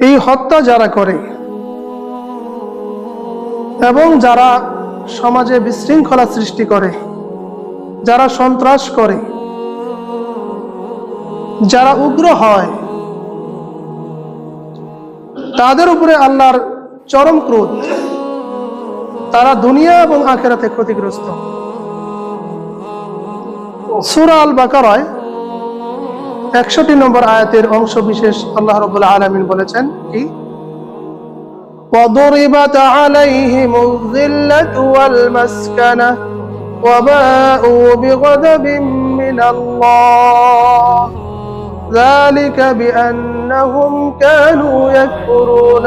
এই হত্যা যারা করে এবং যারা সমাজে বিশৃঙ্খলা সৃষ্টি করে, যারা সন্ত্রাস করে, যারা উগ্র হয়, তাদের উপরে আল্লাহর চরম ক্রোধ। তারা দুনিয়া এবং আখিরাতে ক্ষতিগ্রস্ত। সূরা আল বাকারায় 61 নম্বর আয়াতের অংশ বিশেষ আল্লাহ রাব্বুল আলামিন বলেছেন কি, وضربت عليهم الذلة والمسكنة وباءوا بغضب من الله ذلك بأنهم كانوا يكفرون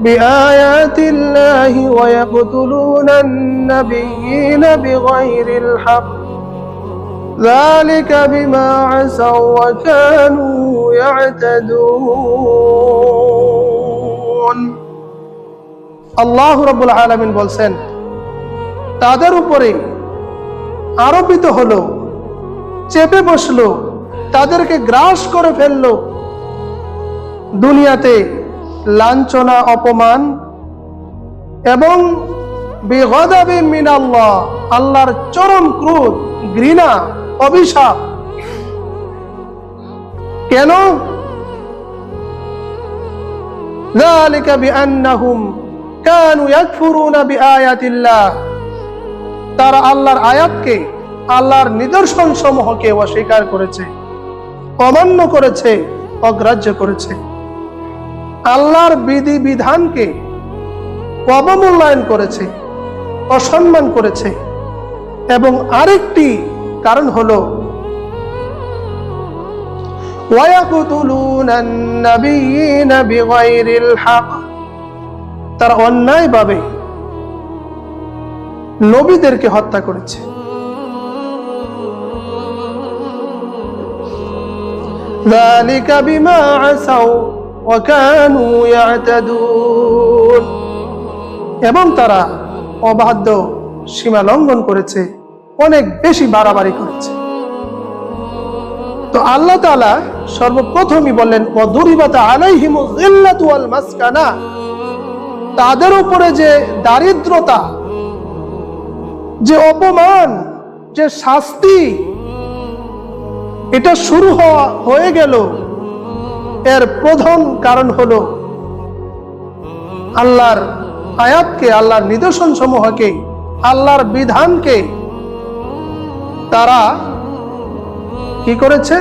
بآيات الله ويقتلون النبيين بغير الحق ذلك بما عصوا وكانوا يعتدون। আল্লাহ রাব্বুল আলামিন বলছেন, তাদের উপরে আরোপিত হলো, চেপে বসলো, তাদেরকে গ্রাস করে ফেললো দুনিয়াতে লাঞ্ছনা, অপমান এবং বিগদাবিন মিনাল্লাহ, আল্লাহর চরম ক্রোধ, ঘৃণা, অভিশাপ। কেন? যালিকা বিআন্নাহুম কানু ইয়াকফুরুনা বিআয়াতিল্লাহ, তারা আল্লাহর আয়াতকে, আল্লাহর নিদর্শন সমূহকে অস্বীকার করেছে, অমান্য করেছে, অগ্রাহ্য করেছে। আল্লাহর বিধি বিধানকে অবমূল্যায়ন করেছে, অসম্মান করেছে। এবং আরেকটি কারণ হলো ওয়ায়াকুতুলুনান নাবিয়্যিনা বিগাইরিল হক, তারা অন্যায়ভাবে নবীদেরকে হত্যা করেছে। যালিকা বিমা আসাউ ওয়া কানু ইয়াতাদুন, এবং তারা অবাধ্য, সীমা লঙ্ঘন করেছে, অনেক বেশি বাড়াবাড়ি করেছে। তো আল্লাহ তাআলা সর্বপ্রথমই বললেন ওয়াদুরিবাত আলাইহিমুয যিল্লাতু ওয়াল মাসকানা, তাদের উপরে যে দারিদ্রতা, যে অপমান, যে শাস্তি, এটা শুরু হয়ে গেল। এর প্রধান কারণ হলো আল্লাহর আয়াতকে, আল্লাহর নিদর্শন সমূহকে, আল্লাহর বিধানকে তারা কি করেছে?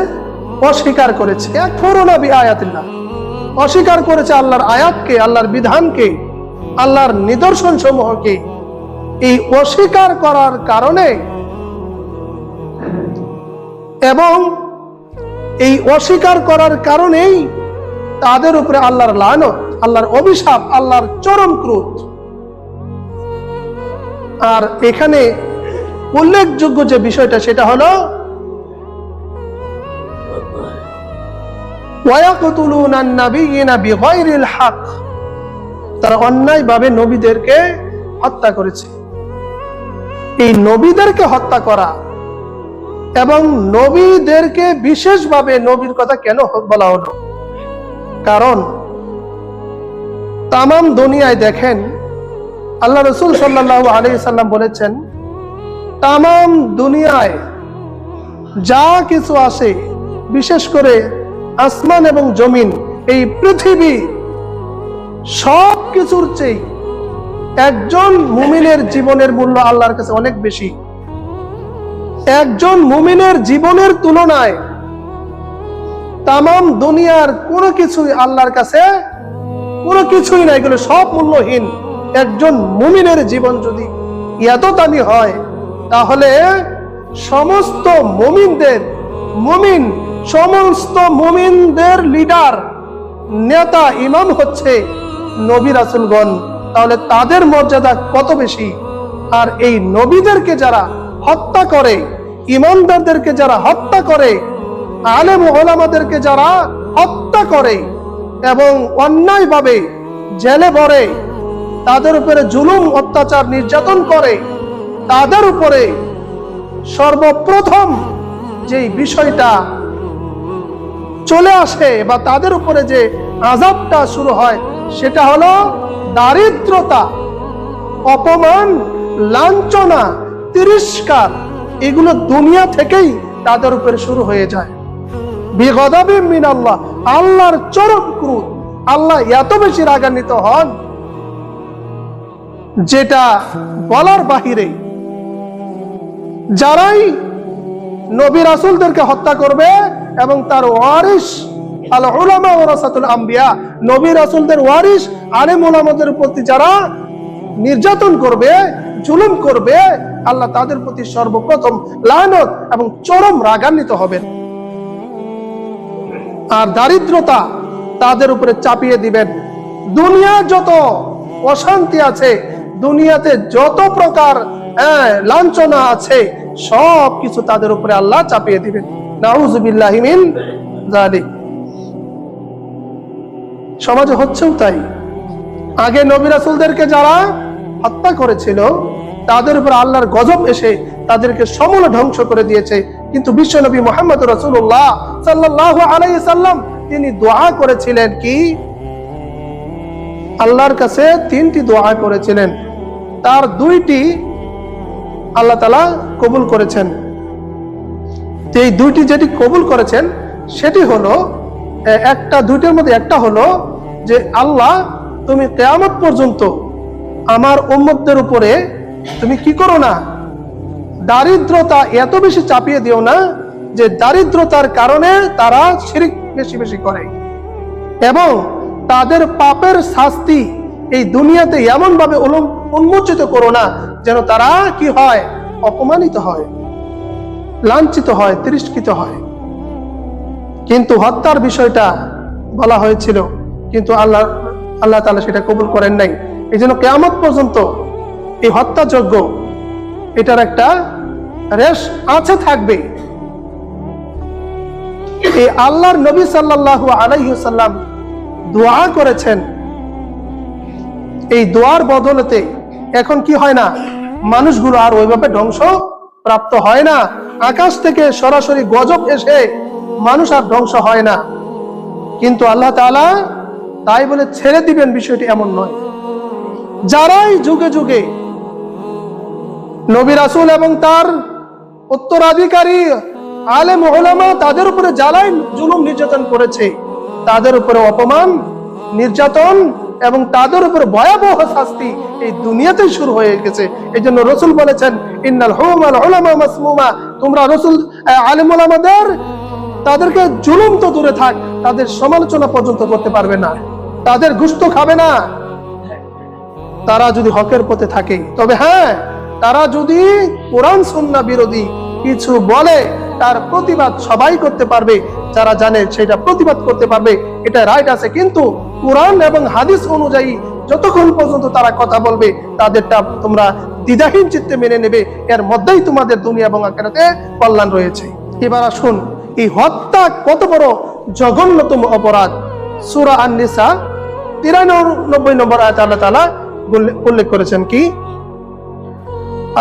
অস্বীকার করেছে। ইয়াকফুরুনা বিআয়াতিল্লাহ, অস্বীকার করেছে আল্লাহর আয়াতকে, আল্লাহর বিধানকে, আল্লাহর নিদর্শন সমূহকে। এই অস্বীকার করার কারণে এবং এই অস্বীকার করার কারণেই তাদের উপরে আল্লাহর লানত, আল্লাহর অভিশাপ, আল্লাহর চরম ক্রোধ। আর এখানে উল্লেখযোগ্য যে বিষয়টা, সেটা হলো ওয়ায়াকুতুলুনান নাবিয়্যিনা বিগাইরিল হক, তারা অন্যায়ভাবে নবীদেরকে হত্যা করেছে। এই নবীদেরকে হত্যা করা এবং নবীদেরকে বিশেষভাবে নবীর কথা কেন বলা হলো? কারণ তামাম দুনিয়ায় দেখেন, আল্লাহ রাসূল সাল্লাল্লাহু আলাইহি সাল্লাম বলেছেন, তামাম দুনিয়ায় যা কিছু আছে, বিশেষ করে আসমান এবং জমিন, এই পৃথিবী, সব কিছুর চেয়ে একজন মুমিনের জীবনের মূল্য আল্লাহর কাছে অনেক বেশি। একজন মুমিনের জীবনের তুলনায় তামাম দুনিয়ার কোনো কিছুই আল্লাহর কাছে কোনো কিছুই নাই, এগুলো সব মূল্যহীন। একজন মুমিনের জীবন যদি এত দামি হয়, তাহলে সমস্ত মুমিনদের লিডার, নেতা, ইমাম হচ্ছে নবী রাসূলগণ। তাহলে তাদের মর্যাদা কত বেশি। আর এই নবীদেরকে যারা হত্যা করে, ইমানদারদেরকে যারা হত্যা করে, আলেম ওলামাদেরকে যারা হত্যা করে এবং অন্যায়ভাবে জেলে ভরে, তাদের উপরে জুলুম, অত্যাচার, নির্যাতন করে, তাদের উপরে সর্বপ্রথম যেই বিষয়টা চলে আসে বা তাদের উপরে যে আযাবটা শুরু হয় সেটা হলো দারিদ্রতা, অপমান, লাঞ্ছনা, তিরস্কার। এগুলো দুনিয়া থেকেই তাদের উপরে শুরু হয়ে যায়। বিগদাবিন মিনাল্লাহ, আল্লাহর চরম ক্রোধ। আল্লাহ এত বেশি রাগান্বিত হন যেটা বলার বাহিরে। যারাই নবী রাসূলদেরকে হত্যা করবে এবং তার ওয়ারিস, আল উলামা ওয়ারাসাতুল আম্বিয়া, নবী রাসূলদের ওয়ারিস আলেম উলামাদের প্রতি যারা নির্যাতন করবে, জুলুম করবে, আল্লাহ তাদের প্রতি সর্বপ্রথম লানত এবং চরম রাগান্বিত হবেন। আর দারিদ্রতা তাদের উপরে চাপিয়ে দিবেন। দুনিয়া যত অশান্তি আছে, দুনিয়াতে যত প্রকার লাঞ্ছনা আছে, সব কিছু তাদের উপরে আল্লাহ চাপিয়ে দিবেন। নাউযুবিল্লাহি মিন যালিক। সমাজে হচ্ছেও তাই। আগে নবী রাসূলদেরকে যারা হত্যা করেছিল তাদের উপর আল্লাহর গজব এসে তাদেরকে সমূলে ধ্বংস করে দিয়েছে। কিন্তু বিশ্বনবী মুহাম্মদ রাসূলুল্লাহ সাল্লাল্লাহু আলাইহি সাল্লাম তিনি দোয়া করেছিলেন কি? আল্লাহর কাছে 3টি দোয়া করেছিলেন, তার 2টি আল্লাহ তাআলা কবুল করেছেন। এই 2টি যেটি কবুল করেছেন সেটি হলো, দুইটার মধ্যে একটা হলো যে আল্লাহ তুমি কিয়ামত পর্যন্ত আমার উম্মতদের উপরে তুমি কি করো না, দারিদ্রতা এত বেশি চাপিয়ে দিও না যে দারিদ্রতার কারণে তারা শিরক বেশি বেশি করে, এবং তাদের পাপের শাস্তি এই দুনিয়াতে এমন ভাবে উন্মোচিত করো না যেন তারা কি হয়, অপমানিত হয়, লাঞ্ছিত হয়, তিরস্কৃত হয়। কিন্তু হত্যার বিষয়টা বলা হয়েছিল, কিন্তু আল্লাহ তাআলা সেটা কবুল করেন নাই। এই জন্য কিয়ামত পর্যন্ত এই হত্যাযজ্ঞ এটার একটা রেশ আছে, থাকবে। এই আল্লাহর নবী সাল্লাল্লাহু আলাইহি ওয়াসাল্লাম দোয়া করেছেন, এই দোয়ার বদলতে এখন কি হয় না, মানুষগুলো আর ওইভাবে ধ্বংস প্রাপ্ত হয় না। আকাশ থেকে সরাসরি গজব এসে মানুষ আর ধ্বংস হয় না। কিন্তু আল্লাহ তাআলা তাই বলে ছেড়ে দিবেন বিষয়টি এমন নয়। যারাই যুগে যুগে নবী রাসূল এবং তার উত্তরাধিকারী আলেম উলামা তাদের উপরে জ্বালাই জুলুম নির্যাতন করেছে, তাদের উপরে অপমান, নির্যাতন এবং তাদের উপরে ভয়াবহ শাস্তি এই দুনিয়াতেই শুরু হয়ে গেছে। এই জন্য রাসূল বলেছেন, ইন্নাল হুমাল উলামা মাসমুমা, তোমরা রাসূল আলেম উলামাদের তাদেরকে জুলুম তো দূরে থাক, তাদের সমালোচনা পর্যন্ত করতে পারবে না, তাদের গোশত খাবে না, তারা যদি হকের পথে থাকে। তবে হ্যাঁ, তারা যদি কোরআন সুন্নাহ বিরোধী কিছু বলে তার প্রতিবাদ সবাই করতে পারবে, যারা জানে সেটা প্রতিবাদ করতে পারবে, এটা রাইট আছে। কিন্তু কোরআন এবং হাদিস অনুযায়ী যতক্ষণ পর্যন্ত তারা কথা বলবে তাদেরটা তোমরা দ্বিধাহীন চিত্তে মেনে নেবে, এর মধ্যেই তোমাদের দুনিয়া এবং আখিরাতে কল্যাণ রয়েছে। এবার আসুন, এই হত্যা কত বড় জঘন্যতম অপরাধ। সূরা আন-নিসা 93 নম্বর আয়াতে আল্লাহ তাআলা উল্লেখ করেছেন কি?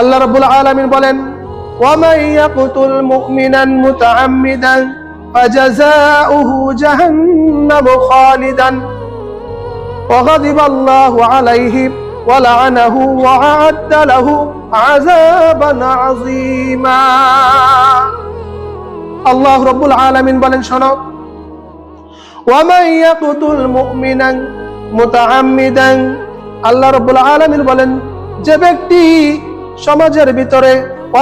আল্লাহ রাব্বুল আলামিন বলেন, وَمَن يَقْتُلْ مُؤْمِنًا مُتَعَمِّدًا فَجَزَاؤُهُ جَهَنَّمُ خَالِدًا وَغَضِبَ اللَّهُ عَلَيْهِ وَلَعَنَهُ وَأَعَدَّ لَهُ عَذَابًا عَظِيمًا। আল্লাহ রাব্বুল আলামিন বলেন, শোনো, وَمَن يَقْتُلْ مُؤْمِنًا مُتَعَمِّدًا, আল্লাহ রাব্বুল আলামিন বলেন, যে ব্যক্তি সমাজের ভিতরে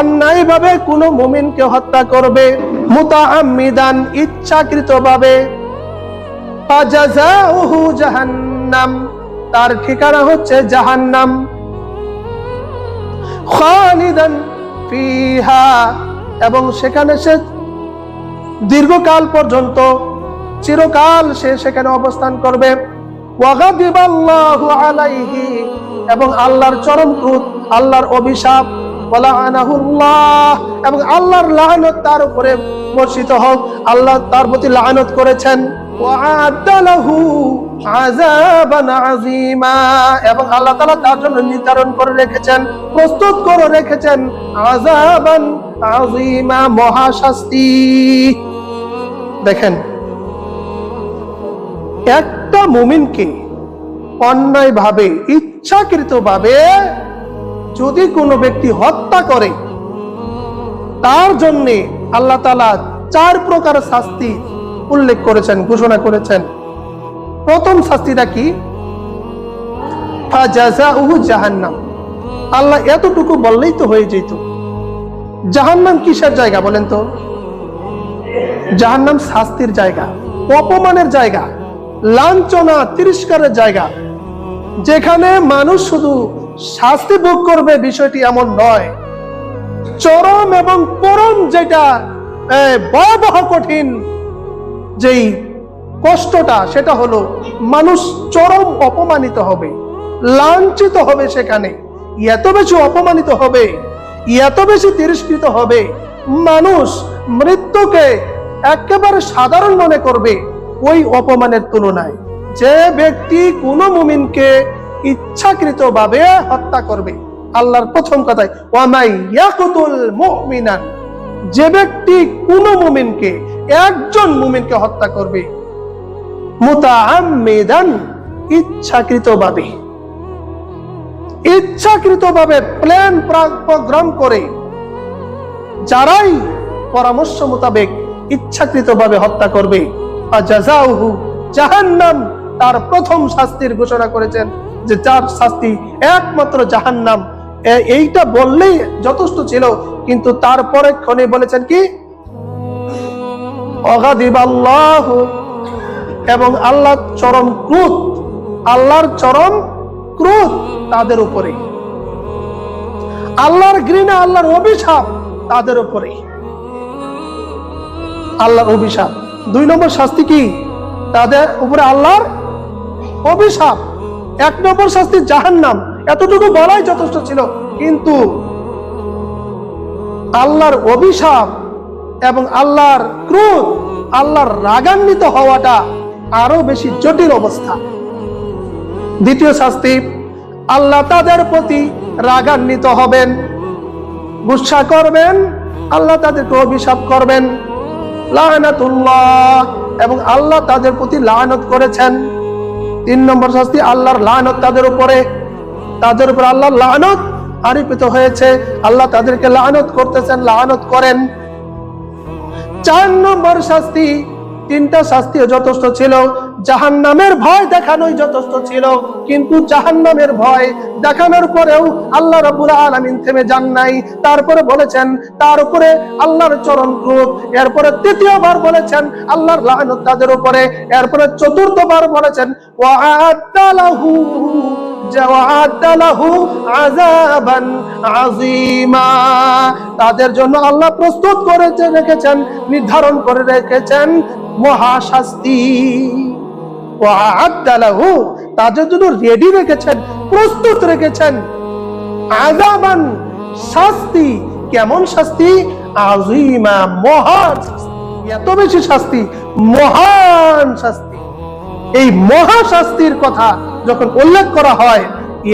অন্যায়ভাবে কোনো মুমিনকে হত্যা করবে, মুতাআম্মিদান, ইচ্ছাকৃতভাবে, ফাজাযাউহু জাহান্নাম, তার ঠিকানা হচ্ছে জাহান্নাম, খালিদান ফিহা, এবং সেখানে সে দীর্ঘকাল পর্যন্ত, চিরকাল সে সেখানে অবস্থান করবে। ওয়াগাদিবাল্লাহু আলাইহি, এবং আল্লাহর চরম ক্রোধ, আল্লাহর অভিশাপ, ওয়ালাআনাহুল্লাহ, এবং আল্লাহর লানত তার উপরে বর্ষিত হোক, আল্লাহ তার প্রতি লানত করেছেন। ওয়াআদ্দা লাহু আযাবান আযীমা, এবং আল্লাহ তাআলা তার জন্য নির্ধারণ করে রেখেছেন, প্রস্তুত করে রেখেছেন আযাবান আযীমা, মহাশাস্তি। দেখেন, একটা মুমিনকে অন্যায়ভাবে ইচ্ছাকৃতভাবে যদি কোনো ব্যক্তি হত্যা করে, তার জন্য আল্লাহ তাআলা 4 প্রকার শাস্তি উল্লেখ করেছেন, ঘোষণা করেছেন। প্রথম শাস্তিটা কি? ফাজাযাউহু জাহান্নাম। আল্লাহ এতটুকু বললেই তো হয়ে যেত। জাহান্নাম কিসের জায়গা বলেন তো? জাহান্নাম শাস্তির জায়গা, অপমানের জায়গা, লাঞ্ছনা তিরস্কারের জায়গা। যেখানে মানুষ শুধু শাস্তি ভোগ করবে বিষয়টি এমন নয়, চরম এবং পরম যেটা ভয়াবহ কঠিন যেই কষ্টটা, সেটা হলো মানুষ চরম অপমানিত হবে, লাঞ্ছিত হবে। সেখানে এত বেশি অপমানিত হবে, এত বেশি তিরস্কৃত হবে, মানুষ মৃত্যুকে একেবারে সাধারণ মনে করবে ওই অপমানের তুলনায়। যে ব্যক্তি কোনো মুমিনকে ইচ্ছাকৃতভাবে হত্যা করবে, আল্লাহর প্রথম কথায় ওয়ামাই ইয়াকতুল মুমিনান, যে ব্যক্তি কোনো মুমিনকে, একজন মুমিনকে হত্যা করবে মুতাআম্মিদান, ইচ্ছাকৃতভাবে, ইচ্ছাকৃতভাবে প্ল্যান প্রোগ্রাম করে, যারাই পরামর্শ মোতাবেক ইচ্ছাকৃতভাবে হত্যা করবে, ফাজাযাউহু জাহান্নাম, তার প্রথম শাস্তির ঘোষণা করেছেন যে যার শাস্তি একমাত্র জাহান্নাম। এইটা বললেই যথেষ্ট ছিল, কিন্তু তারপরে ক্ষণে বলেছেন কি? অগাদিবাল্লাহু, এবং আল্লাহ চরম ক্রোধ, আল্লাহর চরম ক্রোধ তাদের উপরে, আল্লাহর ঘৃণা, আল্লাহর অভিশাপ তাদের উপরে, আল্লাহর অভিশাপ। 2 নম্বর শাস্তি কি? তাদের উপরে আল্লাহর অভিশাপ। 1 নম্বর শাস্তি জাহান্নাম। এতটুকু বলাই যথেষ্ট ছিল, কিন্তু আল্লাহর অভিশাপ এবং আল্লাহর ক্রোধ, আল্লাহর রাগান্বিত হওয়াটা আরো বেশি জটিল অবস্থা। দ্বিতীয় শাস্তি, আল্লাহ তাদের প্রতি রাগান্বিত হবেন, গুসা করবেন, আল্লাহ তাদেরকে অভিশাপ করবেন, লানাতুল্লাহ, এবং আল্লাহ তাদের প্রতি লানত করেছেন। 3 নম্বর শাস্তি, আল্লাহর লানত তাদের উপরে, তাদের উপর আল্লাহর লানত আরোপিত হয়েছে, আল্লাহ তাদেরকে লানত করতেছেন, লানত করেন। 4 নম্বর শাস্তি, 3টা শাস্তিও যথেষ্ট ছিল, জাহান্নামের ভয় দেখানোই যথেষ্ট ছিল, কিন্তু জাহান্নামের ভয় দেখানোর পরেও আল্লাহ রাব্বুল আলামিন থেমে যান নাই। তারপরে বলেছেন তার উপরে আল্লাহর চরম ক্রোধ, এরপরে 3য়বার বলেছেন আল্লাহর লানত তাদের উপরে, এরপরে 4র্থবার বলেছেন ওয়া'আদ্দা লাহু আযাবান আযীমা, তাদের জন্য আল্লাহ প্রস্তুত করে রেখেছেন, নির্ধারণ করে রেখেছেন মহাশাস্তি। ওয়া'আদ্দা লাহু, তাদের জন্য রেডি রেখেছেন, প্রস্তুত রেখেছেন আযাবান, শাস্তি। কেমন শাস্তি? আযীমা, মহান শাস্তি। এত বেশি শাস্তি, মহান শাস্তি। এই মহাশাস্তির কথা যখন উল্লেখ করা হয়,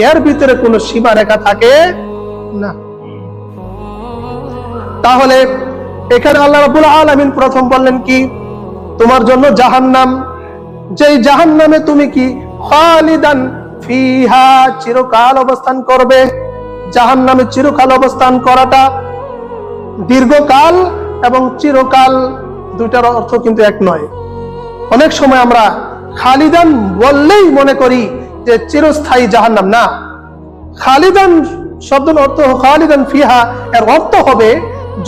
এর ভিতরে কোনো সীমারেখা থাকে না। তাহলে এখানে আল্লাহ রাব্বুল আলামিন প্রথম বললেন কি? তোমার জন্য জাহান্নাম, যেই জাহান্নামে তুমি কি খালিদান ফিহা, চিরকাল অবস্থান করবে। জাহান্নামে চিরকাল অবস্থান করাটা, দীর্ঘকাল এবং চিরকাল, দুইটার অর্থ কিন্তু এক নয়। অনেক সময় আমরা খালিদান বললেই মনে করি যে চিরস্থায়ী জাহান্নাম, না। খালিদান শব্দের অর্থ খালিদান ফিহা, এর অর্থ হবে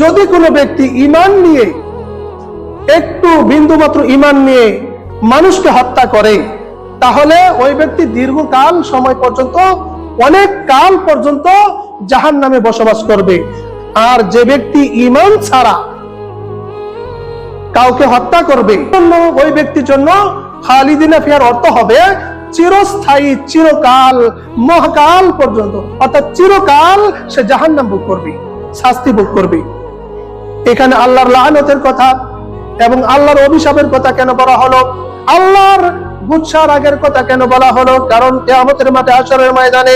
যদি কোনো ব্যক্তি ঈমান নিয়ে, একটু বিন্দুমাত্র ঈমান নিয়ে মানুষকে হত্যা করে, তাহলে ওই ব্যক্তি দীর্ঘকাল সময় পর্যন্ত, অনেক কাল পর্যন্ত জাহান্নামে বসবাস করবে। আর যে ব্যক্তি ঈমান ছাড়া কাউকে হত্যা করবে, ওই ব্যক্তির জন্য খালিদিনা ফিহার অর্থ হবে চিরস্থায়ী, চিরকাল, মহাকাল পর্যন্ত, অর্থাৎ চিরকাল সে জাহান্নাম ভোগ করবে, শাস্তি ভোগ করবে। এখানে আল্লাহর লানতের কথা এবং আল্লাহর অভিশাপের কথা কেন বলা হলো? আল্লাহর গুচ্ছার আগের কথা কেন বলা হলো? কারণ কিয়ামতের মাঠে, হাশরের ময়দানে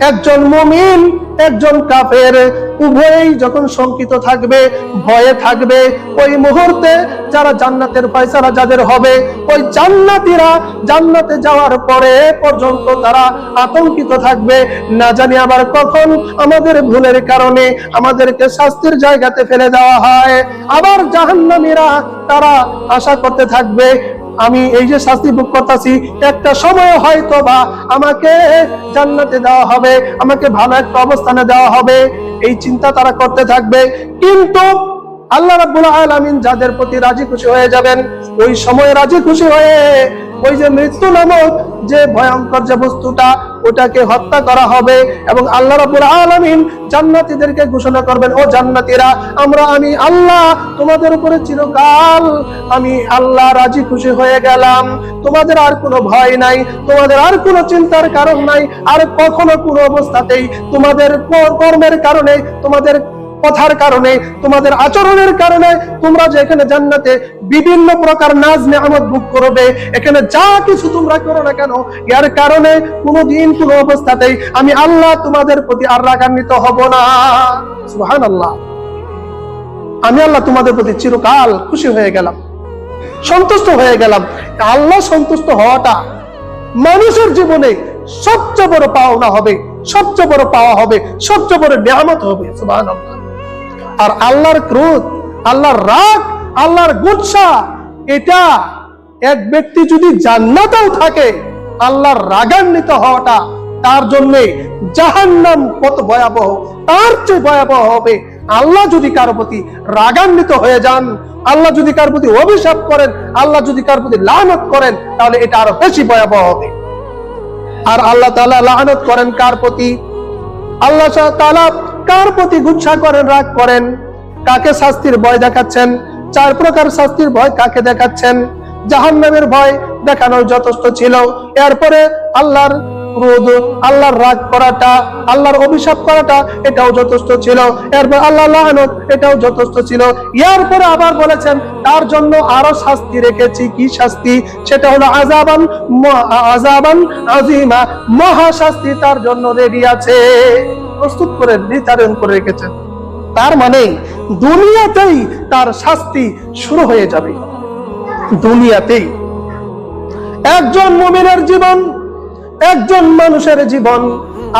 একজন মুমিন একজন কাফের, উভয়েই যখন শঙ্কিত থাকবে, ভয়ে থাকবে, ওই মুহূর্তে যারা জান্নাতের ফয়সালা যাদের হবে, ওই জান্নাতীরা জান্নাতে যাওয়ার পরে পর্যন্ত তারা আতঙ্কিত থাকবে, না জানি আবার কখন আমাদের ভুলের কারণে আমাদেরকে শাস্তির জায়গাতে ফেলে দেওয়া হয়। আবার জাহান্নামীরা তারা আশা করতে থাকবে, আমি এই যে শাস্তি ভোগ করতেছি, একটা সময় হয়তো বা আমাকে জান্নাতে দেওয়া হবে, আমাকে ভালো একটা অবস্থানে দেওয়া হবে, এই চিন্তা তারা করতে থাকবে। কিন্তু আল্লাহ রাব্বুল আলামিন যাদের প্রতি রাজি খুশি হয়ে যাবেন, ওই সময় রাজি খুশি হয়ে ওই যে মৃত্যু নামক যে ভয়ঙ্কর যে বস্তুটা, ওটাকে হত্যা করা হবে এবং আল্লাহ রাব্বুল আলামিন জান্নাতীদেরকে ঘোষণা করবেন, ও জান্নাতীরা, আমি আল্লাহ তোমাদের উপরে চিরকাল আমি আল্লাহ রাজি খুশি হয়ে গেলাম, তোমাদের আর কোনো ভয় নাই, তোমাদের আর কোনো চিন্তার কারণ নাই, আর কখনো কোনো অবস্থাতেই তোমাদের কর্মের কারণে, তোমাদের কথার কারণে, তোমাদের আচরণের কারণে তোমরা যে এখানে জান্নাতে বিভিন্ন প্রকার নাজ নিয়ামত ভোগ করবে, এখানে যা কিছু তোমরা করো না কেন, এর কারণে কোনোদিন কোনো অবস্থাতেই আমি আল্লাহ তোমাদের প্রতি আর রাগান্বিত হব না। সুবহানাল্লাহ। আমি আল্লাহ তোমাদের প্রতি চিরকাল খুশি হয়ে গেলাম, সন্তুষ্ট হয়ে গেলাম। আল্লাহ সন্তুষ্ট হওয়াটা মানুষের জীবনে সবচেয়ে বড় পাওনা হবে, সবচেয়ে বড় পাওয়া হবে, সবচেয়ে বড় নিয়ামত হবে। সুবহানাল্লাহ। আর আল্লাহর ক্রোধ, আল্লাহর রাগ, আল্লাহর গুচ্ছা, এটা এক ব্যক্তি যদি জান্নাতেও থাকে, আল্লাহর রাগান্বিত হওয়াটা তার জন্য জাহান্নাম কত ভয়াবহ, তার চেয়ে ভয়াবহ হবে। আল্লাহ যদি কারো প্রতি রাগান্বিত হয়ে যান, আল্লাহ যদি কারো প্রতি অভিশাপ করেন, আল্লাহ যদি কারো প্রতি লানত করেন, তাহলে এটা আরো বেশি ভয়াবহ হবে। আর আল্লাহ তাআলা লানত করেন কার প্রতি? আল্লাহ তাআলা কার প্রতি গুচ্ছা করেন, রাগ করেন? কাকে শাস্তির ভয় দেখাচ্ছেন? 4 প্রকার শাস্তির ভয় কাকে দেখাচ্ছেন? জাহান্নামের ভয় দেখানোর যথেষ্ট ছিল, এরপরে আল্লাহর ক্রোধ, আল্লাহর রাগ করাটা, আল্লাহর অভিশাপ করাটা, এটাও যথেষ্ট ছিল, এরপর আল্লাহ লানত, এটাও যথেষ্ট ছিল। এরপরে আবার বলেছেন তার জন্য আরো শাস্তি রেখেছি। কি শাস্তি? সেটা হলো আযাবান আযীমা, মহা শাস্তি তার জন্য রেডি আছে, প্রস্তুত করে নির্ধারণ করে রেখেছেন। তার মানে দুনিয়াতেই তার শাস্তি শুরু হয়ে যাবে, দুনিয়াতেই। একজন মুমিনের জীবন, একজন মানুষের জীবন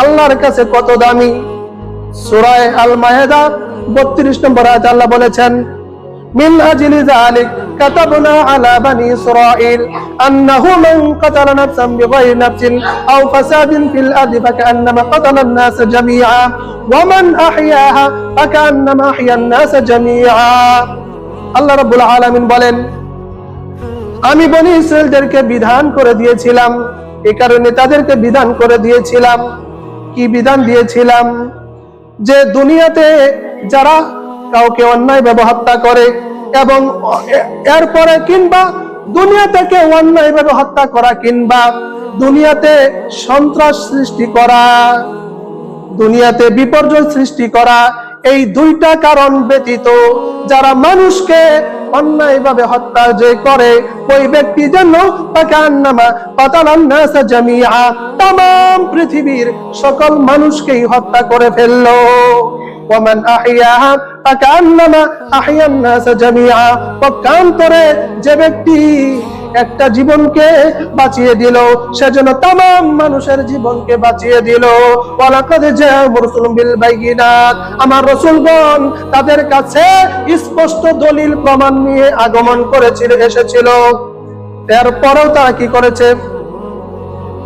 আল্লাহর কাছে কত দামি। সূরা আল মায়েদা 32 নম্বর আয়াতে আল্লাহ বলেছেন, মিন আজলি যালিক কাতাবনা আলা বানি ইসরাঈল আন্নাহু মান কাতালা নাফসান বিগাইরি নাফসিন আও ফাসাদিন ফিল আরদি ফাকান্নামা কাতালা আন-নাস জামিআ ওয়া মান আহইয়াহা ফাকান্নামা আহইয়া আন-নাস জামিআ। আল্লাহ রাব্বুল আলামিন বলেন, আমি বনি ইসরাঈলদেরকে বিধান করে দিয়েছিলাম, এই কারণে তাদেরকে বিধান করে দিয়েছিলাম। কি বিধান দিয়েছিলাম? যে দুনিয়াতে যারা কাউকে অন্যায়ভাবে হত্যা করে এবং এরপরে কিংবা দুনিয়া থেকে অন্যায়ভাবে হত্যা করা কিংবা দুনিয়াতে সন্ত্রাস সৃষ্টি করা, দুনিয়াতে বিপর্যয় সৃষ্টি করা, এই 2টা কারণ ব্যতীত যারা মানুষকে অন্যায়ভাবে হত্যা যে করে, ওই ব্যক্তি যেন ফাকান্নামা কাতালান নাস জামিআ, तमाम পৃথিবীর সকল মানুষকেই হত্যা করে ফেললো। ওয়া মান আহইয়াহা ফাকান্নামা আহইয়ান নাস জামিআ, পক্ষান্তরে যে ব্যক্তি একটা জীবনকে বাঁচিয়ে দিল, সেজন্য तमाम মানুষের জীবনকে বাঁচিয়ে দিল। ওয়ালাকাদ জাআ রাসূলুম বিল বাইয়িনাত, আমার রাসূলগণ তাদের কাছে স্পষ্ট দলিল প্রমাণ নিয়ে আগমন করেছিল, এসেছিল। তারপরেও তারা কি করেছে?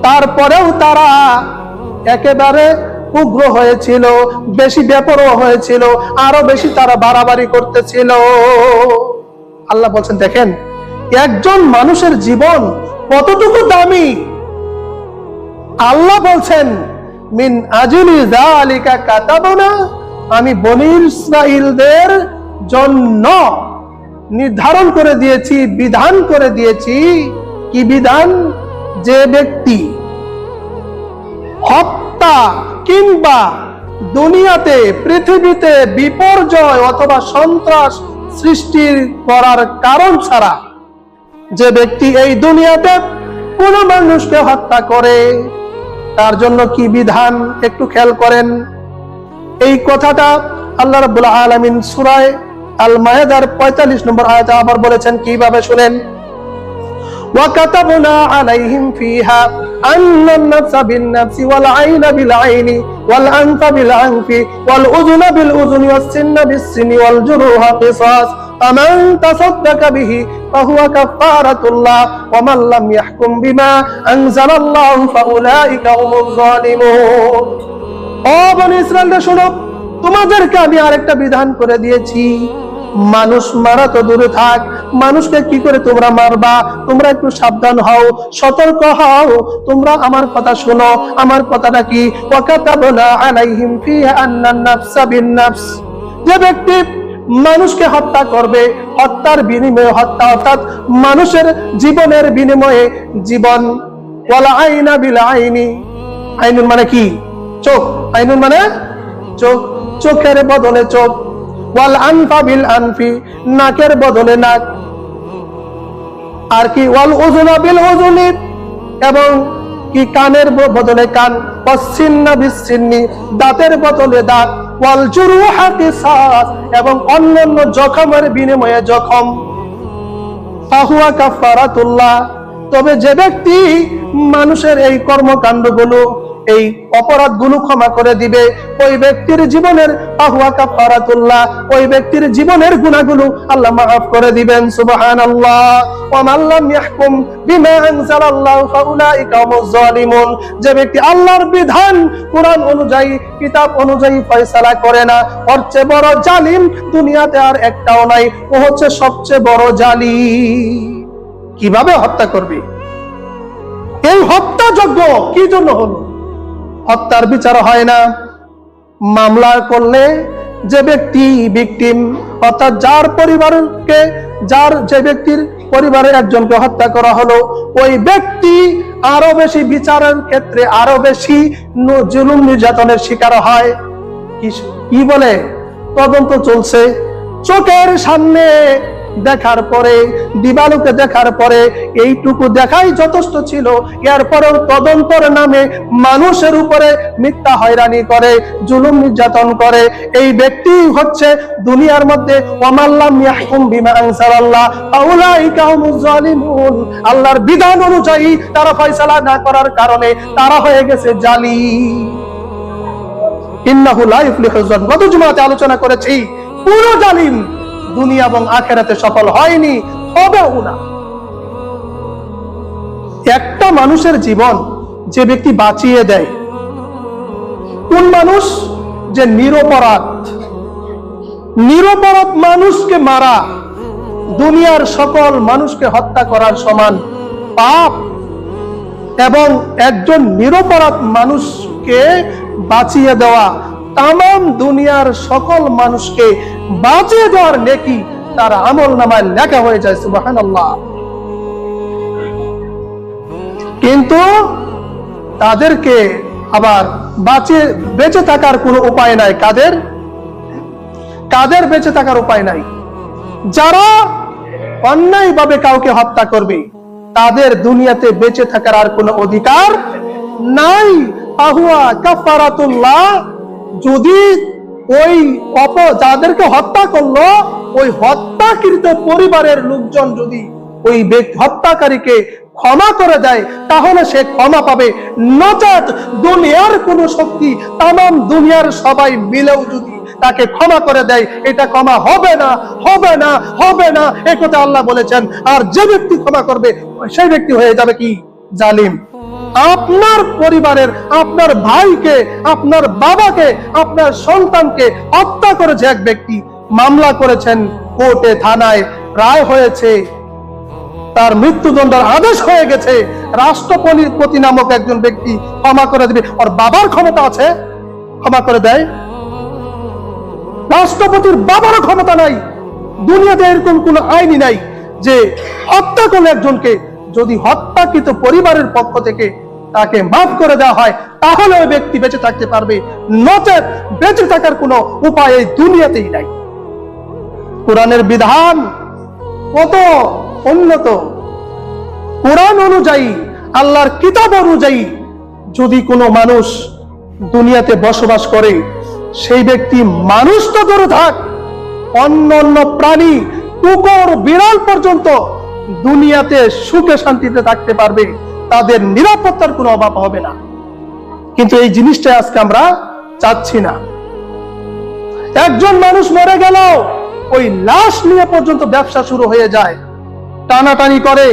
তারপরেও তারা একেবারে উগ্র হয়েছিল, বেশি বেপরোয়া হয়েছিল, আরো বেশি তারা বাড়াবাড়ি করতেছিল। আল্লাহ বলছেন, দেখেন একজন মানুষের জীবন কতটুকু দামি। আল্লাহ বলছেন, মিন আজলি যালিকা কাতাবনা, আমি বনী ইসরাঈলদের জন্য নির্ধারণ করে দিয়েছি, বিধান করে দিয়েছি। কি বিধান? যে ব্যক্তি হত্যা কিংবা দুনিয়াতে পৃথিবীতে বিপর্যয় অথবা সন্ত্রাস সৃষ্টি করার কারণ ছাড়া যে ব্যক্তি এই দুনিয়াতে কোন মানুষকে হত্যা করে, তার জন্য কি বিধান একটু খেয়াল করেন। এই কথাটা আল্লাহ রাব্বুল আলামিন সূরা আল মায়েদার 45 নম্বর আয়াতে আবার বলেছেন, কিভাবে শুনেন, وَكَتَبْنَا عَلَيْهِمْ فِيهَا أَنَّ النَّفْسَ بِالنَّفْسِ وَالْعَيْنَ بِالْعَيْنِ وَالْأَنفَ بِالْأَنفِ وَالْأُذُنَ بِالْأُذُنِ وَالسِّنَّ بِالسِّنِّ وَالْجُرُوحَ قِصَاصٌ فَمَنْ تَصَدَّقَ بِهِ فَهُوَ كَفَّارَةٌ لَهُ وَمَنْ لَمْ يَحْكُمْ بِمَا أَنزَلَ اللَّهُ فَأُولَئِكَ هُمُ الظَّالِمُونَ। ও বনি ইসরায়েলরা শোনো, তোমাদেরকে আমি আরেকটা বিধান করে দিয়েছি, মানুষ মারা তো দূরে থাক, মানুষকে কি করে তোমরা মারবা, তোমরা একটু সাবধান হও, সতর্ক হও, তোমরা আমার কথা শোনো। আমার কথাটা কি, ওয়াকাতাবনা আলাইহিম ফিহা আন্নান নাফসা বিন-নাফস, যে ব্যক্তি মানুষকে হত্যা করবে, হত্যার বিনিময়ে হত্যা, অর্থাৎ মানুষের জীবনের বিনিময়ে জীবন, ওয়ালা আইনা বিল আইনি, আইনুন মানে কি, চোখ, আইনুন মানে চোখ, চোখের বদলে চোখ, ওয়াল আনফা বিল আনফি, নাকের বদলে নাক, আর কি ওয়াল উযুনা বিল উযুনি, এবং কি কানের বদলে কান, ওয়াসসিন্না বিসসিন্নি, দাঁতের বদলে দাঁত, ওয়াল জুরুহা কিসাস, এবং অন্যান্য জখমের বিনিময়ে জখম। ফাহুয়া কাফারাতুল্লাহ, তবে যে ব্যক্তি মানুষের এই কর্মকাণ্ডগুলো, এই অপরাধগুলো ক্ষমা করে দিবে, ওই ব্যক্তির জীবনের ফাহুয়া কাফারাতুল্লাহ, ওই ব্যক্তির জীবনের গুনাহগুলো আল্লাহ মাফ করে দিবেন। সুবহানাল্লাহ। ওয়া মান লাম ইয়াহকুম বিমা আনজালাল্লাহু ফাউলাইকা হুমুজ জালিমুন, যে ব্যক্তি আল্লাহর বিধান কোরআন অনুযায়ী, কিতাব অনুযায়ী ফয়সালা করে না, ওর চেয়ে বড় জালিম দুনিয়াতে আর একটাও নাই, ও হচ্ছে সবচেয়ে বড় জালিম। কিভাবে হত্যা করবে? এই হত্যাযজ্ঞ কি জন্য হলো? হত্যার বিচার হয় না। মামলা করলে যে ব্যক্তি ভিকটিম, অর্থাৎ যার পরিবারকে, যে ব্যক্তির পরিবারের একজনকে হত্যা করা হলো, ওই ব্যক্তি আরো বেশি বিচারের ক্ষেত্রে আরো বেশি জুলুম নির্যাতনের শিকার হয়। কি বলে? তদন্ত চলছে, চোখের সামনে দেখার পরে, দিবালোকে দেখার পরে এইটুকু দেখাই যথেষ্ট ছিল, এরপরেও তদন্তের নামে মানুষের উপরে মিথ্যা হয়রানি করে, জুলুম নির্যাতন করে, এই ব্যক্তি হচ্ছে দুনিয়ার মধ্যে ওয়ামাল্লাম ইয়াহকুম বিমা আনজালাল্লাহ ফাউলাইকা হুমুজ জালিমুন, আল্লাহর বিধান অনুযায়ী তারা ফয়সালা না করার কারণে তারা হয়ে গেছে জালিম। ইন্নাহু লা ইফলিহুজ জালিম, গত জুমাতে আলোচনা করেছি, পুরো জালিম দুনিয়া এবং আখিরাতে সফল হয়নি, হবেও না। একটা মানুষের জীবন যে ব্যক্তি বাঁচিয়ে দেয়, কোন মানুষ? যে নিরপরাধ মানুষকে মারা দুনিয়ার সকল মানুষকে হত্যা করার সমান পাপ, এবং একজন নিরপরাধ মানুষকে বাঁচিয়ে দেওয়া তামাম দুনিয়ার সকল মানুষকে বাঁচিয়ে দেওয়ার নেকি তার আমলনামায় লেখা হয়ে যায়। সুবহানাল্লাহ। কিন্তু তাদেরকে আবার বেঁচে থাকার কোনো উপায় নাই। কাদের বেঁচে থাকার উপায় নাই? যারা অন্যায়ভাবে কাউকে হত্যা করবে, তাদের দুনিয়াতে বেঁচে থাকার আর কোনো অধিকার নাই। ফাহুয়া কাফারাতুল্লাহ, যদি ওই যাদেরকে হত্যা করলো, ওই হত্যাকৃত পরিবারের লোকজন যদি ওই হত্যাকারীকে ক্ষমা করে দেয়, তাহলে সে ক্ষমা পাবে। নচেত দুনিয়ার কোন শক্তি, তামাম দুনিয়ার সবাই মিলেও যদি তাকে ক্ষমা করে দেয়, এটা ক্ষমা হবে না, হবে না, হবে না, এই কথা আল্লাহ বলেছেন। আর যে ব্যক্তি ক্ষমা করবে, সেই ব্যক্তি হয়ে যাবে কি? জালিম। আপনার পরিবারের, আপনার ভাইকে, আপনার বাবাকে, আপনার সন্তানকে হত্যা করেছে এক ব্যক্তি, মামলা করেছেন কোর্টে, থানায়, রায় হয়েছে, তার মৃত্যুদণ্ডের আদেশ হয়ে গেছে, রাষ্ট্রপতি নামক একজন ব্যক্তি ক্ষমা করে দিবে। ওর বাবার ক্ষমতা আছে ক্ষমা করে দেয়? রাষ্ট্রপতির বাবারও ক্ষমতা নাই। দুনিয়াতে এরকম কোন আইনই নাই যে হত্যা করলে একজনকে যদি হত্যাকৃত পরিবারের পক্ষ থেকে তাকে মাফ করে দেওয়া হয়, তাহলে ওই ব্যক্তি বেঁচে থাকতে পারবে, নচেত বেঁচে থাকার কোনো উপায় এই দুনিয়াতেই নাই। কোরআনের বিধান কত উন্নত! কোরআন অনুযায়ী, আল্লাহর কিতাব অনুযায়ী যদি কোনো মানুষ দুনিয়াতে বসবাস করে, সেই ব্যক্তি মানুষ তো দূরে থাক, অন্য প্রাণী, কুকুর, বিড়াল পর্যন্ত দুনিয়াতে সুখে শান্তিতে থাকতে পারবে, তাদের নিরাপত্তার কোনো অভাব হবে না। কিন্তু এই জিনিসটা আজকে আমরা চাচ্ছি না। একজন মানুষ মরে গেল, ওই লাশ নিয়ে পর্যন্ত ব্যবসা শুরু হয়ে যায়, টানাটানি করে,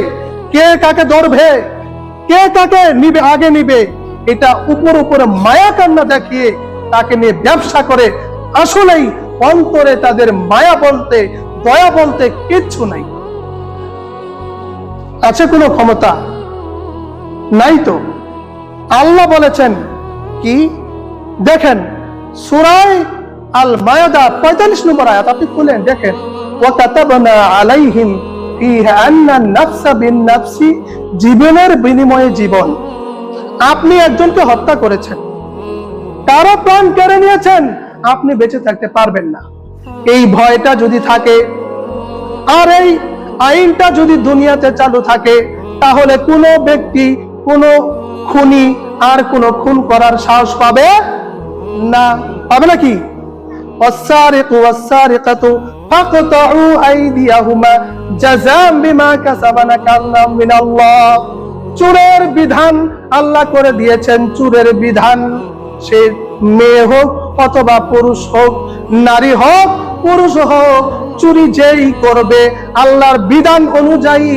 কে কাকে ধরবে, কে কাকে নিবে, আগে নিবে, এটা উপরে মায়া কান্না দেখিয়ে তাকে নিয়ে ব্যবসা করে। আসলেই অন্তরে তাদের মায়া বলতে, দয়া বলতে কিচ্ছু নাই। আছে কোনো ক্ষমতা? নাই তো। আল্লাহ বলেছেন কি দেখেন, সূরা আল মায়দা 45 নম্বর আয়াত আপনি খুলেন দেখেন, ওয়া কাতাবনা আলাইহিম ফিহা আন্না নাফসা বিন নাফসি, জীবনের বিনিময়ে জীবন। আপনি একজনকে হত্যা করেছেন, কারো প্রাণ কেড়ে নিয়েছেন, আপনি বেঁচে থাকতে পারবেন না। এই ভয়টা যদি থাকে আর এই আইনটা যদি দুনিয়াতে চালু থাকে, তাহলে কোনো ব্যক্তি, কোনো খুনি আর কোনো খুন করার সাহস পাবে না। পাবে নাকি? ওয়াসসারিকু ওয়াসসারিকাতু ফাকতাউ আইদিয়াহুমা জাযাআন বিমা কাসাবা নাকাল্লাম মিনাল্লাহ। চোরের বিধান আল্লাহ করে দিয়েছেন, চোরের বিধান, সে মেয়ে হোক অথবা পুরুষ হোক, নারী হোক পুরুষ হোক, চুরি যেই করবে আল্লাহর বিধান অনুযায়ী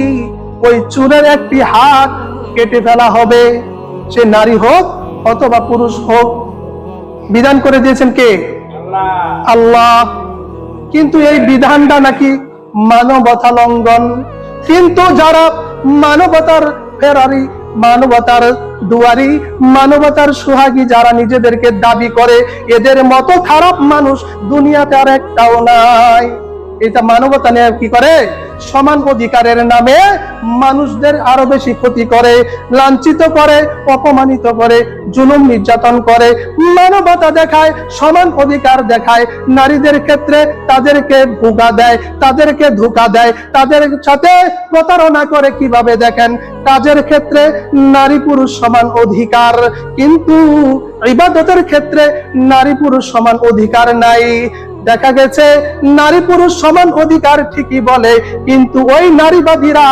ওই চোরের একটি হাত কেটে ফেলা হবে, সে নারী হোক অথবা পুরুষ হোক। বিধান করে দিয়েছেন কে? আল্লাহ। কিন্তু এই বিধানটা নাকি মানবতা লঙ্ঘন। কিন্তু যারা মানবতার ফেরারি, মানবতার দুয়ারি, মানবতার সোহাগী যারা নিজেদেরকে দাবি করে, এদের মতো খারাপ মানুষ দুনিয়াতে আর একটাও নাই। এটা মানবতা নিয়ে কি করে? সমান অধিকারের নামে মানুষদের আরো বেশি ক্ষতি করে, লাঞ্ছিত করে, অপমানিত করে, জুলুম নির্যাতন করে, মানবতা দেখায়, সমান অধিকার দেখায়, নারীদের ক্ষেত্রে তাদেরকে ভোগা দেয়, তাদেরকে ধোঁকা দেয়, তাদের সাথে প্রতারণা করে। কিভাবে দেখেন, কাজের ক্ষেত্রে নারী পুরুষ সমান অধিকার, কিন্তু ইবাদতের ক্ষেত্রে নারী পুরুষ সমান অধিকার নাই। দেখা গেছে নারী পুরুষ সমান অধিকার ঠিকই বলে, কিন্তু ওই নারীবাদীরা,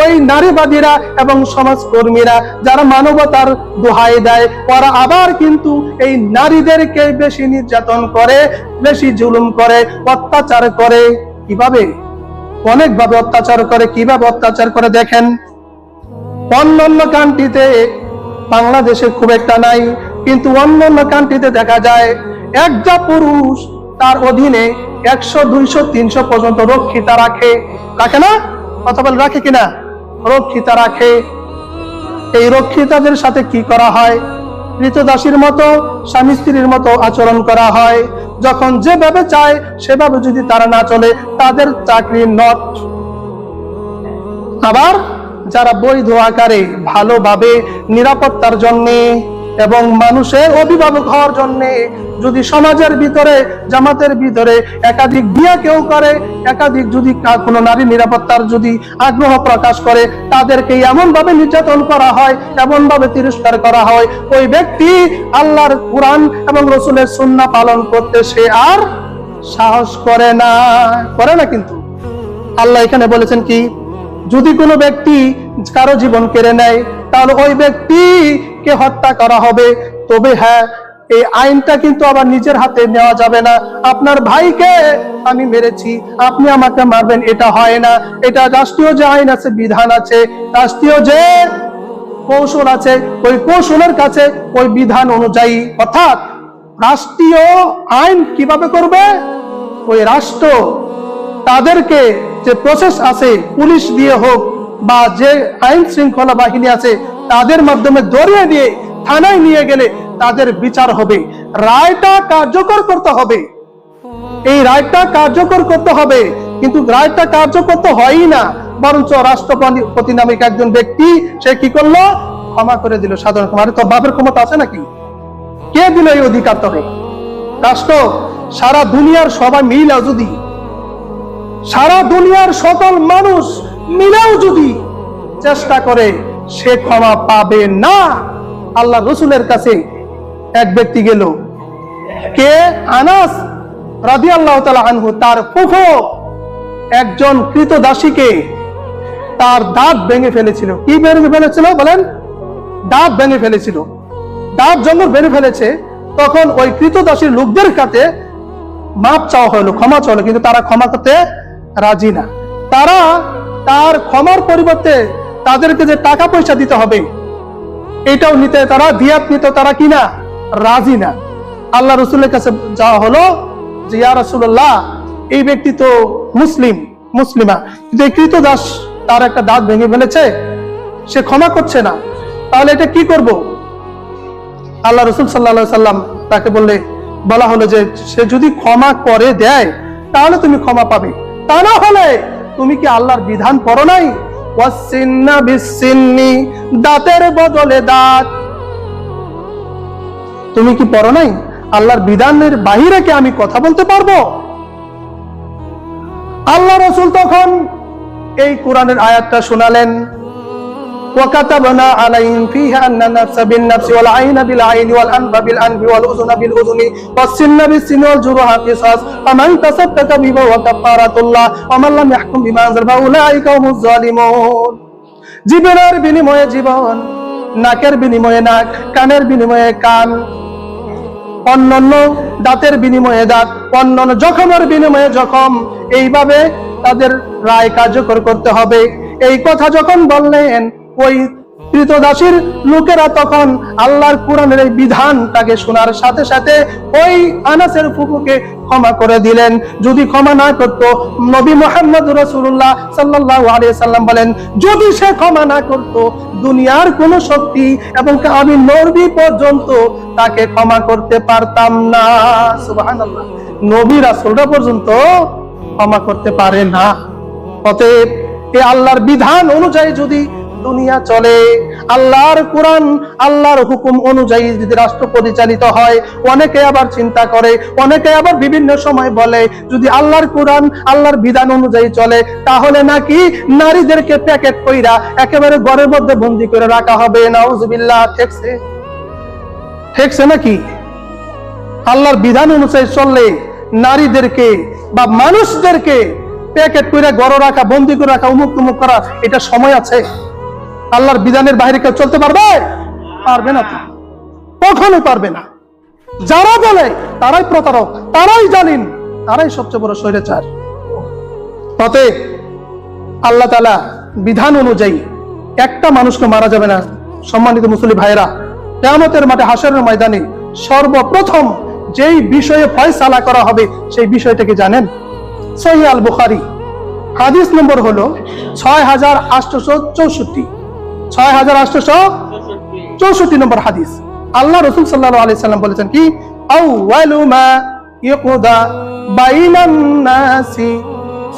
ওই নারীবাদীরা এবং সমাজকর্মীরা যারা মানবতার দোহাই দেয়, ওরা আবার কিন্তু এই নারীদেরকে বেশি নির্যাতন করে, বেশি জুলুম করে, অত্যাচার করে। কিভাবে? অনেকভাবে অত্যাচার করে। কিভাবে অত্যাচার করে দেখেন, অন্যান্য কান্ট্রিতে, বাংলাদেশে খুব একটা নাই, কিন্তু অন্যান্য কান্ট্রিতে দেখা যায় একটা পুরুষ তার অধীনে 100, 200, 300 পর্যন্ত রক্ষিতা রাখে। রাখে না? কথা বলে রাখে কিনা? রক্ষিতা রাখে। এই রক্ষিতাদের সাথে কি করা হয়? কৃতদাসীর মতো, স্বামী স্ত্রীর মতো আচরণ করা হয়। যখন যেভাবে চায় সেভাবে যদি তারা না চলে, তাদের চাকরি নট। আবার যারা বৈধ আকারে ভালোভাবে নিরাপত্তার জন্য এবং মানুষের অভিভাবক হওয়ার জন্য যদি সমাজের ভিতরে, জামাতের ভিতরে একাধিক বিয়ে কেউ করে, একাধিক যদি কোনো নারী নিরাপত্তার যদি আগ্রহ প্রকাশ করে, তাদেরকে এমন ভাবে নির্যাতন করা হয়, এমন ভাবে তিরস্কার করা হয়, ওই ব্যক্তি আল্লাহর কোরআন এবং রাসূলের সুন্নাহ পালন করতে সে আর সাহস করে না। কিন্তু আল্লাহ এখানে বলেছেন কি, যদি কোনো ব্যক্তি কারো জীবন কেড়ে নেয়, তাহলে ওই ব্যক্তিকে হত্যা করা হবে। তবে হ্যাঁ, এই আইনটা কিন্তু আবার নিজের হাতে নেওয়া যাবে না। আপনার ভাইকে আমি মেরেছি, আপনি আমাকে মারবেন, এটা হয় না। এটা রাষ্ট্রীয় যে আইন আছে, বিধান আছে, রাষ্ট্রীয় যে কৌশল আছে, ওই কৌশলের কাছে ওই বিধান অনুযায়ী, অর্থাৎ রাষ্ট্রীয় আইন কিভাবে করবে, ওই রাষ্ট্র তাদেরকে যে প্রসেস আছে, পুলিশ দিয়ে হোক বা যে আইন শৃঙ্খলা বাহিনী আছে, তাদের মাধ্যমে ধরিয়ে দিয়ে থানায় নিয়ে গেলে তাদের বিচার হবে। রায়টা কার্যকর করতে হবে। এই রায়টা কার্যকর করতে হবে, কিন্তু রায়টা কার্যকর তো হয়ই না, বরঞ্চ রাষ্ট্রপতি নামক একজন ব্যক্তি সে কি করলো, ক্ষমা করে দিল সাধারণ ক্ষমা। তো বাপের ক্ষমতা আছে নাকি? কে দিল এই অধিকার? তবে রাষ্ট্র, সারা দুনিয়ার সবাই মিলে যদি, সারা দুনিয়ার সকল মানুষ মিলেও যদি চেষ্টা করে, সে ক্ষমা পাবে না। আল্লাহ রসুলের কাছে এক ব্যক্তি গেল, কে? আনাস রাদিয়াল্লাহু তাআলা আনহু, তার ফুফু একজন কৃতদাসীকে তার দাঁত ভেঙে ফেলেছিল। কি ভেঙে ফেলেছিল বলেন? দাঁত ভেঙে ফেলেছিল, দাঁত যখন ভেঙে ফেলেছে তখন ওই কৃতদাসীর লোকদের কাছে মাপ চাওয়া হলো, ক্ষমা চাওয়া হলো, কিন্তু তারা ক্ষমা করতে রাজি না। তারা তার ক্ষমার পরিবর্তে তাদেরকে যে টাকা পয়সা দিতে হবে এটাও নিতে, তারা দিয়াত নিতে তারা কিনা রাজি না। আল্লাহ রাসূলের কাছে যাওয়া হলো যে ইয়া রাসূলুল্লাহ, এই ব্যক্তি তো মুসলিমা, কিন্তু এই কৃতদাস তার একটা দাঁত ভেঙে ফেলেছে, সে ক্ষমা করছে না, তাহলে এটা কি করব? আল্লাহ রাসূল সাল্লাল্লাহু আলাইহি সাল্লাম তাকে বলা হলো যে সে যদি ক্ষমা করে দেয় তাহলে তুমি ক্ষমা পাবে, তা না হলে তুমি কি আল্লাহর বিধান পড়ো নাই? ওয়াসিন্না বিসিন্নি, দাঁতের বদলে দাঁত। তুমি কি পড়ো নাই? আল্লাহর বিধানের বাহিরে কি আমি কথা বলতে পারবো? আল্লাহ রাসূল তখন এই কোরআনের আয়াতটা শোনালেন, وكتبنا عليهم فيها أن النفس بالنفس والعين بالعين والأنف بالأنف والأذن بالأذن والسن بالسن والجروح قصاص فمن تصدق به فهو كفارة الله ومن لم يحكم بما أنزل فأولئك هم الظالمون। জীবনের বিনিময়ে জীবন, নাকের বিনিময়ে নাক, কানের বিনিময়ে কান, অন্যান্য দাঁতের বিনিময়ে দাঁত, অন্যান্য জখমের বিনিময়ে জখম, এইভাবে তাদের রায় কার্যকর করতে হবে। এই কথা যখন বললেন ওই কৃতদাসীর লোকেরা তখন আল্লাহর কোরআনের এই বিধানটাকে শোনার সাথে সাথে ওই আনাসের ফুফুকে ক্ষমা করে দিলেন। যদি ক্ষমা না করত, নবী মুহাম্মদ রাসূলুল্লাহ সাল্লাল্লাহু আলাইহি সাল্লাম বলেন, যদি সে ক্ষমা না করত দুনিয়ার কোন শক্তি এবং আমি নবী পর্যন্ত তাকে ক্ষমা করতে পারতাম না। সুবহানাল্লাহ, নবী রাসূলরা পর্যন্ত ক্ষমা করতে পারে না। অতএব এই আল্লাহর বিধান অনুযায়ী যদি দুনিয়া চলে, আল্লাহর কোরআন আল্লাহর হুকুম অনুযায়ী যদি রাষ্ট্র পরিচালিত হয়, অনেকে আবার চিন্তা করে, অনেকে আবার বিভিন্ন সময় বলে যদি আল্লাহর কোরআন আল্লাহর বিধান অনুযায়ী চলে তাহলে নাকি নারীদেরকে প্যাকেট কইরা একেবারে ঘরের মধ্যে বন্দী করে রাখা হবে। নাউজুবিল্লাহ, ঠেকছে নাকি? আল্লাহর বিধান অনুযায়ী চললে নারীদেরকে বা মানুষদেরকে প্যাকেট করে ঘরে রাখা, বন্দী করে রাখা, উমুক তুমুক করা, এটা সময় আছে? আল্লাহর বিধানের বাইরে কেউ চলতে পারবে? পারবে না, কখনোই পারবে না। যারা বলে তারাই প্রতারক, তারাই জালিম, তারাই সবচেয়ে বড় স্বৈরাচার। অতএব আল্লাহ তাআলা বিধান অনুযায়ী একটা মানুষকে মারা যাবে না। সম্মানিত মুসলিম ভাইরা, কিয়ামতের মাঠে হাশরের ময়দানে সর্বপ্রথম যেই বিষয়ে ফয়সালা করা হবে সেই বিষয়টা কি জানেন? সহিহ আল বুখারী হাদিস নম্বর হলো 6864, 6864 নম্বর হাদিস। আল্লাহ রাসূল সাল্লাল্লাহু আলাইহি সাল্লাম বলেছেন কি, আউয়ালু মা ইয়াকুদা বাইনান নাসি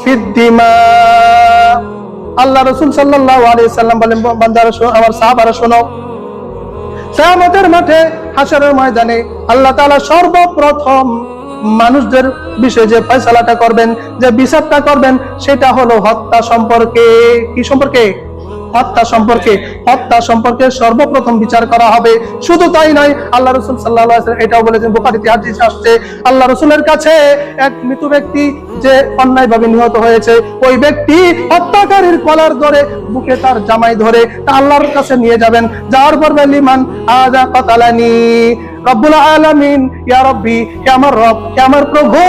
ফিদ্দিমা। আল্লাহ রাসূল সাল্লাল্লাহু আলাইহি সাল্লাম বলেন, বান্দারা শোনো, আমার সাহাবারা শোনো, কিয়ামতের মাঠে হাশরের ময়দানে আল্লাহ তাআলা সর্বপ্রথম মানুষদের বিষয়ে যে ফয়সালাটা করবেন, যে বিচারটা করবেন, সেটা হলো হত্যা সম্পর্কে। কি সম্পর্কে? হত্যা সম্পর্কে। হত্যা সম্পর্কে সর্বপ্রথম বিচার করা হবে। শুধু তাই নয়, আল্লাহ রাসূল সাল্লাল্লাহু আলাইহি ওয়াসাল্লাম এটাও বলেছেন, বুখারীতে হাদিস আসছে, আল্লাহ রাসূলের কাছে এক মৃত ব্যক্তি যে অন্যায়ভাবে নিহত হয়েছে, ওই ব্যক্তি হত্যাকারীর কলার ধরে, বুকে তার জামাই ধরে তা আল্লাহর কাছে নিয়ে যাবেন। যাওয়ার পর লিমান আযা কাতালানি রব্বুল আলামিন, ইয়া রাব্বি, হে আমার রব, হে আমার প্রভু,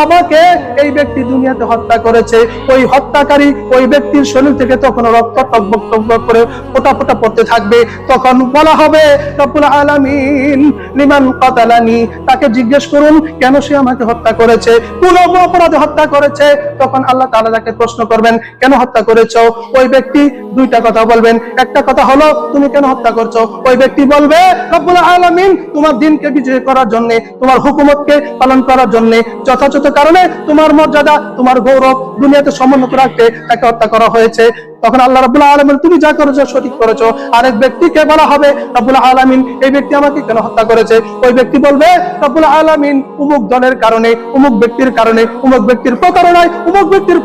আমাকে এই ব্যক্তি দুনিয়াতে হত্যা করেছে। ওই হত্যাকারী ওই ব্যক্তির শরীর থেকে তখন রক্ত টকবক টকবক করে ফোঁটা ফোঁটা পড়তে থাকবে। তখন বলা হবে রব্বুল আলামিন লিমান কাতালানি, তাকে জিজ্ঞেস করুন কেন সে আমাকে হত্যা করেছে, কোন অপরাধে হত্যা করেছে। তখন আল্লাহ তাআলা তাকে প্রশ্ন করবেন, কেন হত্যা করেছো? ওই ব্যক্তি দুইটা কথা বলবেন। একটা কথা হলো তুমি কেন হত্যা করছো? ওই ব্যক্তি বলবে রব্বুল আলামিন তোমার দিনকে বিজয় করার জন্য, তোমার হুকুমতকে পালন করার জন্য, যথাযথ কারণে তোমার মর্যাদা, তোমার গৌরব দুনিয়াতে সমুন্নত রাখতে তাকে হত্যা করা হয়েছে। তখন আল্লাহ রাব্বুল আলামিন তুমি যা করেছো সঠিক করেছো। আরেক ব্যক্তিকে বলা হবে রব্বুল আলামিন এই ব্যক্তি আমাকে কেন হত্যা করেছে? ওই ব্যক্তি বলবে রব্বুল আলামিন অমুক দলের কারণে, অমুক ব্যক্তির কারণে, অমুক ব্যক্তির প্রতারণায়, অমুক ব্যক্তির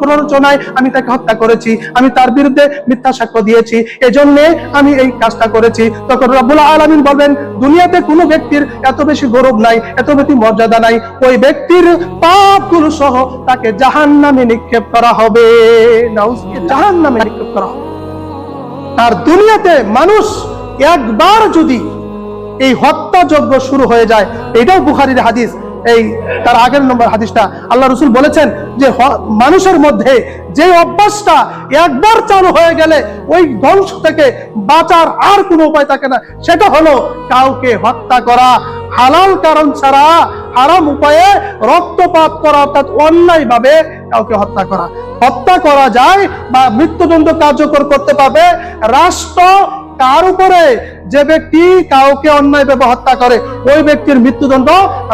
প্ররোচনায় আমি তাকে হত্যা করেছি, আমি তার বিরুদ্ধে মিথ্যা সাক্ষ্য দিয়েছি, এজন্য আমি এই কাজটা করেছি। তখন রব্বুল আলামিন বলবেন দুনিয়াতে কোনো ব্যক্তির এত বেশি গৌরব নাই, এত বেশি মর্যাদা নাই, ওই ব্যক্তির পাপগুলো সহ তাকে জাহান্নামে নিক্ষেপ করা হবে। জাহান্নামে নিক্ষেপ করা হবে। আর দুনিয়াতে মানুষ একবার যদি এই হত্যাযজ্ঞ শুরু হয়ে যায়, এটাও বুখারীর হাদিস, এই তার আগের নম্বর হাদিসটা আল্লাহ রাসূল বলেছেন যে মানুষের মধ্যে যে অভ্যাসটা একবার চালু হয়ে গেলে ওই ধ্বংস থেকে বাঁচার আর কোনো উপায় থাকে না, সেটা হলো কাউকে হত্যা করা, হালাল কারণ ছাড়া হারাম উপায়ে রক্তপাত করা, অর্থাৎ অন্যায় ভাবে কাউকে হত্যা করা। হত্যা করা যায় বা মৃত্যুদণ্ড কার্যকর করতে পারবে রাষ্ট্র কার উপরে? যে ব্যক্তি কাউকে অন্যায়ভাবে হত্যা করে ওই ব্যক্তির মৃত্যুদণ্ড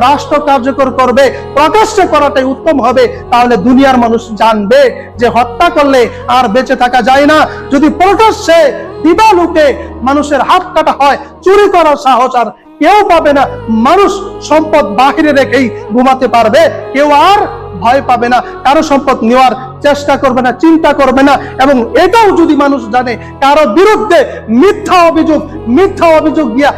রাষ্ট্র কার্যকর করবে। প্রকাশ্যে করাটাই উত্তম হবে, তাহলে দুনিয়ার মানুষ জানবে যে হত্যা করলে আর বেঁচে থাকা যায় না। যদি প্রকাশ্যে দিবালোকে মানুষের হাত কাটা হয়, চুরি করার সাহস আর কেউ পাবে না, মানুষ সম্পদ বাহিরে রেখেই ঘুমাতে পারবে, কেউ আর ভয় পাবে না, কারো সম্পদ নেওয়ার চেষ্টা করবে না, চিন্তা করবে না। এবং এটাও যদি মানুষ জানে কারো বিরুদ্ধে মিথ্যা অভিযোগ দিয়া,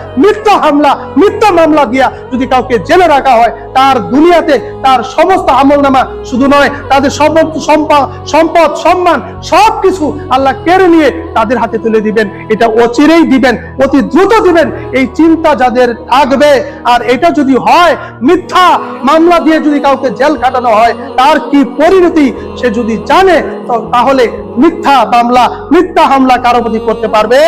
মিথ্যা মামলা দিয়া যদি কাউকে জেলে রাখা হয়, তার দুনিয়াতে তার সমস্ত আমলনামা শুধু নয়, তাদের সম্পদ সম্মান সবকিছু আল্লাহ কেড়ে নিয়ে তাদের হাতে তুলে দিবেন। এটা অচিরেই দিবেন, অতি দ্রুত দিবেন, এই চিন্তা যাদের থাকবে। আর এটা যদি হয়, মিথ্যা মামলা দিয়ে যদি কাউকে জেল কাটানো হয়, তার কি পরিণতি সে যদি জানে, তাহলে মিথ্যা হামলা কারো প্রতি করতে পারবে